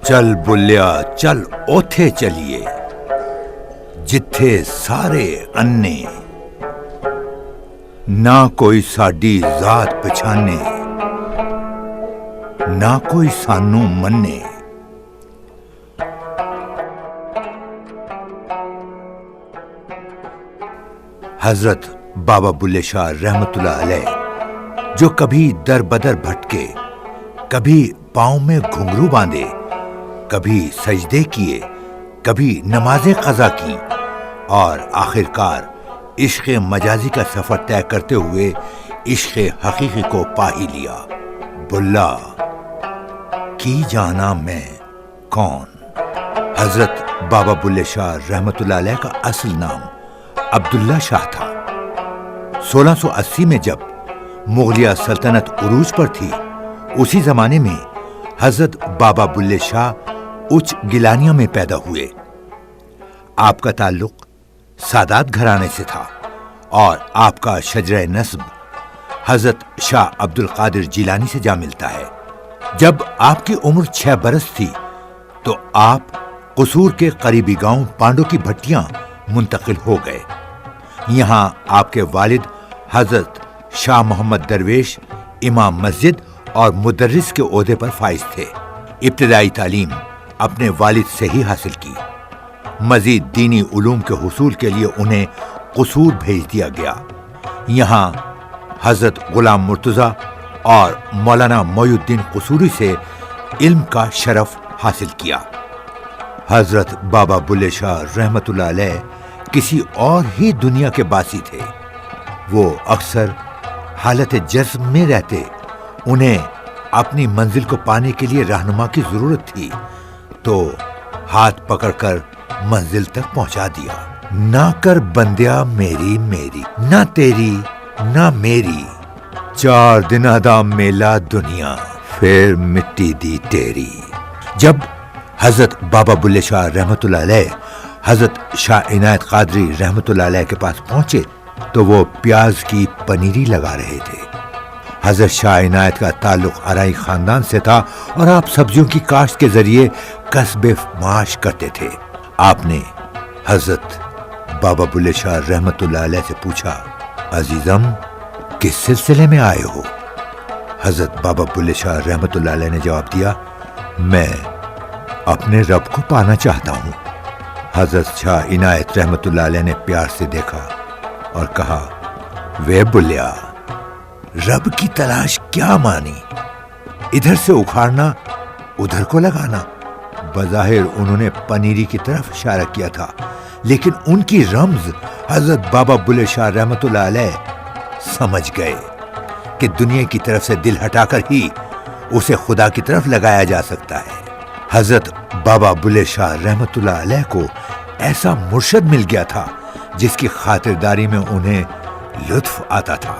चल बुल्लिया चल ओथे चलिए जिथे सारे अन्ने ना कोई साडी जात पछाने ना कोई सानू मन्ने। हजरत बाबा बुल्ले शाह रहमतुल्लाह अलैह जो कभी दर बदर भटके, कभी पांव में घुंघरू बांधे, कभी सजदे किए, कभी नमाजें कज़ा की और आखिरकार इश्क़ मजाजी का सफर तय करते हुए इश्क़ हकीकी को पा ही लिया। बुल्ला की जाना मैं कौन। हजरत बाबा बुल्ले शाह रहमतुल्लाह अलैह का असल नाम अब्दुल्ला शाह था। 1680 में जब मुगलिया सल्तनत उरूज पर थी, उसी जमाने में हजरत बाबा बुल्ले शाह उच्च गिलानिया में पैदा हुए। आपका ताल्लुक सादात घराने से था और आपका शजरे नस्ब हजरत शाह अब्दुल कादिर जिलानी से जा मिलता है। जब आपकी उम्र 6 बरस थी तो आप कसूर के करीबी गांव पांडो की भट्टियां मुंतकिल हो गए। यहां आपके वालिद हजरत शाह मोहम्मद दरवेश इमाम मस्जिद और मुदर्रिस के ओहदे पर फाइज थे। इब्तिदाई तालीम अपने वालिद से ही हासिल की। मजीद दीनी उलूम के हुसूल के लिए उन्हें कसूर भेज दिया गया। यहाँ हजरत गुलाम मुर्तजा और मौलाना मोयुद्दीन कसूरी से इल्म का शरफ हासिल किया। हजरत बाबा बुल्ले शाह रहमतुल्लाह अलैह किसी और ही दुनिया के बासी थे। वो अक्सर हालत जज्ब में रहते। उन्हें अपनी मंजिल को पाने के लिए रहनुमा की जरूरत थी तो हाथ पकड़कर मंजिल तक पहुंचा दिया। ना कर बंदिया मेरी मेरी, ना तेरी ना मेरी, 4 दिना दा मेला दुनिया फिर मिट्टी दी तेरी। जब हजरत बाबा बुल्ले शाह रहमतुल्लाह अलैह हजरत शाह इनायत कादरी रहमतुल्लाह अलैह के पास पहुंचे तो वो प्याज की पनीरी लगा रहे थे। हजरत शाह इनायत का ताल्लुक अराई खानदान से था और आप सब्जियों की काश्त के जरिए कस्बे माश करते थे। आपने हजरत बाबा बुल्ले शाह रहमतुल्लाह अलैह से पूछा, अजीजम किस सिलसिले में आए हो? हजरत बाबा बुल्ले शाह रहमतुल्लाह अलैह ने जवाब दिया, मैं अपने रब को पाना चाहता हूँ। हजरत शाह इनायत रहमतुल्लाह अलैह ने प्यार से देखा और कहा, वे बुल्लिया, रब की तलाश क्या मानी? इधर से उखाड़ना उधर को लगाना। बज़ाहिर उन्होंने पनीरी की तरफ इशारा किया था, लेकिन उनकी रम्ज हजरत बाबा बुल्ले शाह रहमतुल्लाह अलैह समझ गए कि दुनिया की तरफ से दिल हटाकर ही उसे खुदा की तरफ लगाया जा सकता है। हजरत बाबा बुल्ले शाह रहमतुल्लाह अलैह को ऐसा मुर्शद मिल गया था जिसकी खातिरदारी में उन्हें लुत्फ आता था,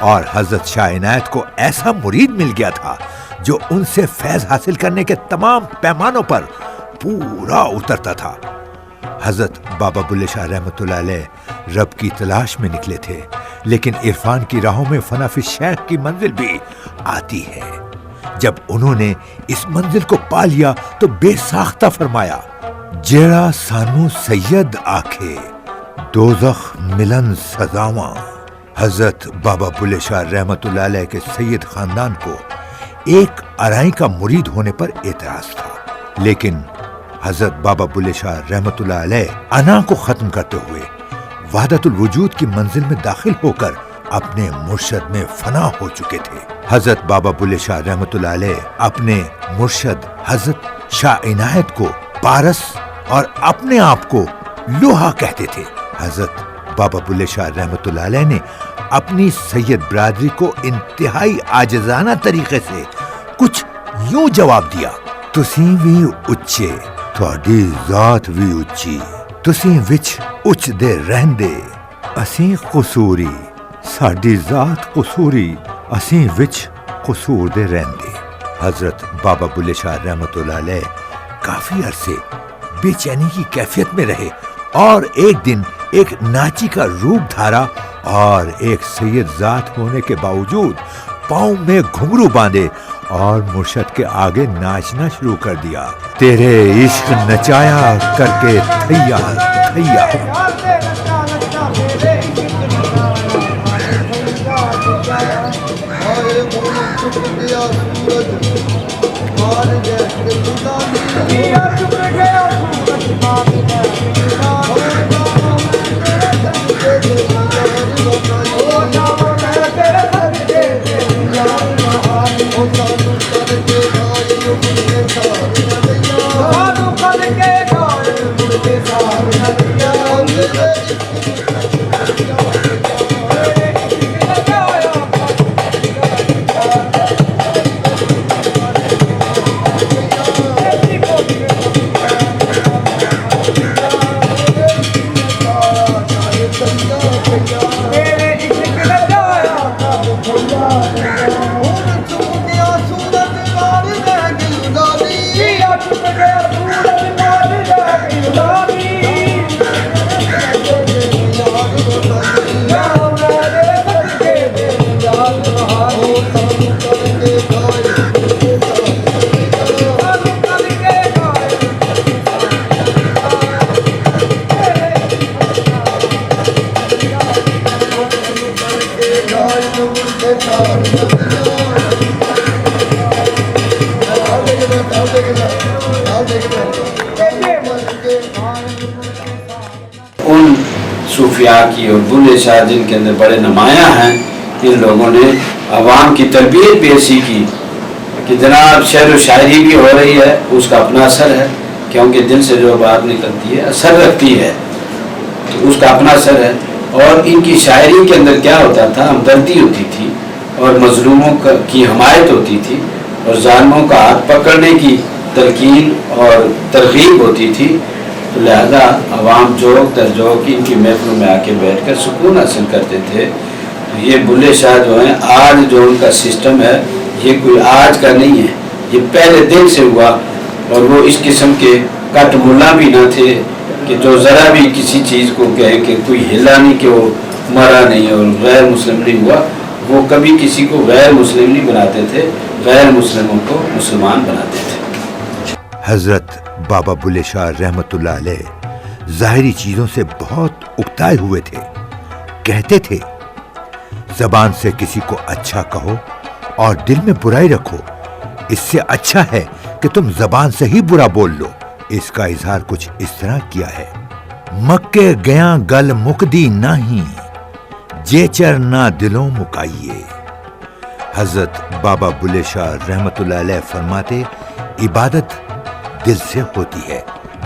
और हजरत शाह इनायत को ऐसा मुरीद मिल गया था जो उनसे फैज हासिल करने के तमाम पैमानों पर पूरा उतरता था। हजरत बाबा बुल्ले शाह रहमतुल्लाह अलैह रब की तलाश में निकले थे, लेकिन इरफान की राहों में फनाफी शेख की मंजिल भी आती है। जब उन्होंने इस मंजिल को पा लिया तो बेसाख्ता फरमाया, जेड़ा सानू सैयद आखे दोज़ख मिलन सजावा। हजरत बाबा बुल्ले शाह रहमतुल्लाह अलैह के सैयद खानदान को एक अराई का मुरीद होने पर एतराज था, लेकिन हजरत बाबा बुल्ले शाह रहमतुल्लाह अलैह अना को खत्म करते हुए वहदतुल वजूद की मंजिल में दाखिल होकर अपने मुर्शद में फना हो चुके थे। हजरत बाबा बुल्ले शाह रहमतुल्लाह अलैह अपने मुर्शद हजरत शाह इनायत को पारस और अपने आप को लोहा कहते थे। हजरत बाबा बुल्ले शाह रहमतुल्लाह अलैह ने अपनी सैयद बरादरी को इंतहाई आजिजाना तरीके से कुछ यूं जवाब दिया, तुसी भी उच्चे, तुहाडी जात भी उच्ची, तुसी विच उच्च दे रहंदे, असीं कसूरी, साडी जात कसूरी, असीं विच कसूर दे रहंदे। हजरत बाबा बुल्ले शाह रहमतुल्लाह अलैह काफी अरसे बेचैनी की कैफियत में रहे और एक दिन एक नाची का रूप धारा और एक सैयद जात होने के बावजूद पांव में घुंघरू बांधे اور مرشد کے آگے ناچنا شروع کر دیا. تیرے عشق نچایا کر کے تھیا تھیا. ان صوفیاء کی اور بلے شاہ جن کے اندر بڑے نمایاں ہیں، ان لوگوں نے عوام کی تربیت بھی ایسی کی کہ جناب شعر و شاعری بھی ہو رہی ہے، اس کا اپنا اثر ہے، کیونکہ دل سے جو بات نکلتی ہے اثر رکھتی ہے، تو اس کا اپنا اثر ہے. اور ان کی شاعری کے اندر کیا ہوتا تھا، ہمدردی ہوتی تھی اور مظلوموں کی حمایت ہوتی تھی اور ظالموں کا ہاتھ پکڑنے کی تلقین اور ترغیب ہوتی تھی. تو لہذا عوام جوک در جوک ان کی محفلوں میں آ کے بیٹھ کر سکون حاصل کرتے تھے. تو یہ بلے شاہ جو ہیں، آج جو ان کا سسٹم ہے یہ کوئی آج کا نہیں ہے، یہ پہلے دن سے ہوا. اور وہ اس قسم کے کٹ ملا بھی نہ تھے کہ جو ذرا بھی کسی چیز کو کہے کہ کوئی ہلا نہیں کہ وہ مرا نہیں اور غیر مسلم نہیں ہوا. وہ کبھی کسی کو غیر مسلم نہیں بناتے تھے، غیر مسلموں کو مسلمان بناتے تھے. حضرت بابا بلے شاہ رحمت اللہ علیہ ظاہری چیزوں سے بہت اکتائے ہوئے تھے. کہتے تھے زبان سے کسی کو اچھا کہو اور دل میں برائی رکھو، اس سے اچھا ہے کہ تم زبان سے ہی برا بول لو. اس کا اظہار کچھ اس طرح کیا ہے: مکے گیا گل مکدی نہیں، جیچر نہ دلوں مکائیے. حضرت بابا بلے شاہ رحمت اللہ علیہ فرماتے عبادت دل سے ہوتی ہے.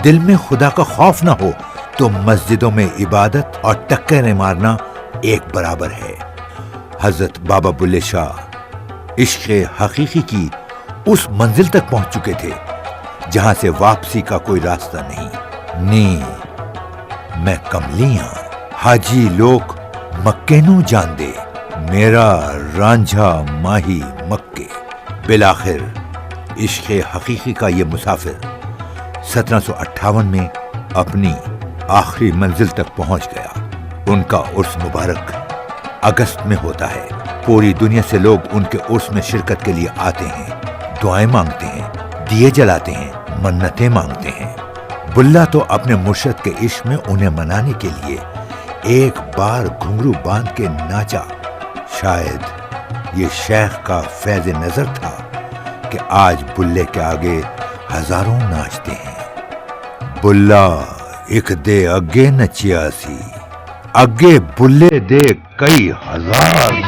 دل میں خدا کا خوف نہ ہو تو مسجدوں میں عبادت اور ٹکریں مارنا ایک برابر ہے. حضرت بابا بلے شاہ عشق حقیقی کی اس منزل تک پہنچ چکے تھے جہاں سے واپسی کا کوئی راستہ نہیں. نی میں کملیاں حاجی لوگ مکے نو جان دے، میرا رانجھا ماہی مکے. بالآخر عشق حقیقی کا یہ مسافر 1758 میں اپنی آخری منزل تک پہنچ گیا. ان کا عرس مبارک اگست میں ہوتا ہے. پوری دنیا سے لوگ ان کے عرس میں شرکت کے لیے آتے ہیں، دعائیں مانگتے ہیں، دیے جلاتے ہیں، منتیں مانگتے ہیں. بلا تو اپنے مرشد کے عشق میں انہیں منانے کے لیے ایک بار گھنگرو باندھ کے ناچا. شاید یہ شیخ کا فیض نظر تھا کہ آج بلے کے آگے ہزاروں ناچتے ہیں. بلا ایک دے اگے نچیا سی، اگے بلے دے کئی ہزار.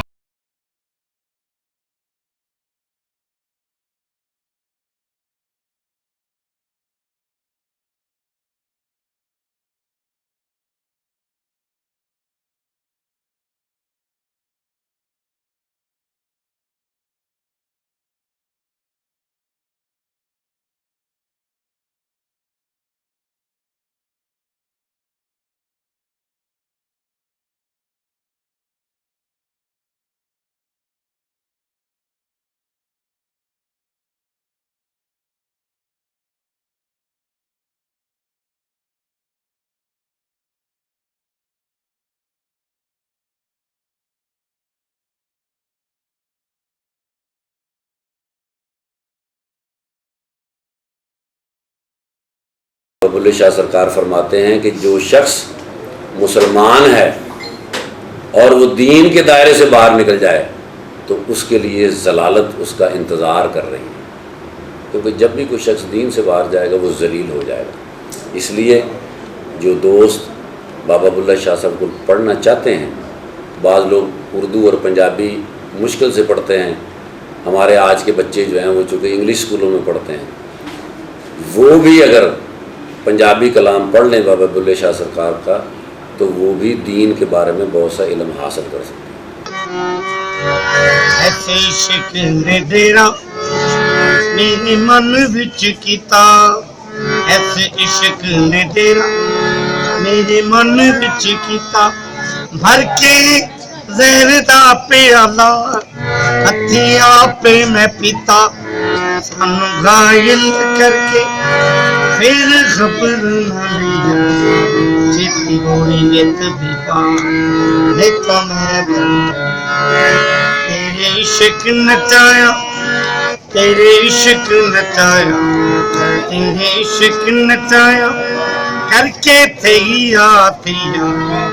بلے شاہ سرکار فرماتے ہیں کہ جو شخص مسلمان ہے اور وہ دین کے دائرے سے باہر نکل جائے تو اس کے لیے ضلالت اس کا انتظار کر رہی ہے، کیونکہ جب بھی کوئی شخص دین سے باہر جائے گا وہ ذلیل ہو جائے گا۔ اس لیے جو دوست بابا بلے شاہ صاحب کو پڑھنا چاہتے ہیں، بعض لوگ اردو اور پنجابی مشکل سے پڑھتے ہیں، ہمارے آج کے بچے جو ہیں وہ چونکہ انگلش اسکولوں میں پڑھتے ہیں، وہ بھی اگر پنجابی کلام پڑھ لیں بابا بلے شاہ سرکار کا تو وہ بھی دین کے بارے میں بہت سا علم حاصل کر سکتے ہیں۔ ایسے عشق نے تیرا میرے من وچ کیتا، ایسے عشق نے تیرا میرے من وچ کیتا، بھر کے زہر دا پیالہ ہتھیں آپے میں پیتا، سانو گھائل کر کے پھر خبر نہ لیا، چیتی گوڑی نیت بھی پا دیکھا میں تیرے عشق نچایا، تیرے عشق نچایا، تیرے عشق نچایا کر کے تھیا تھیا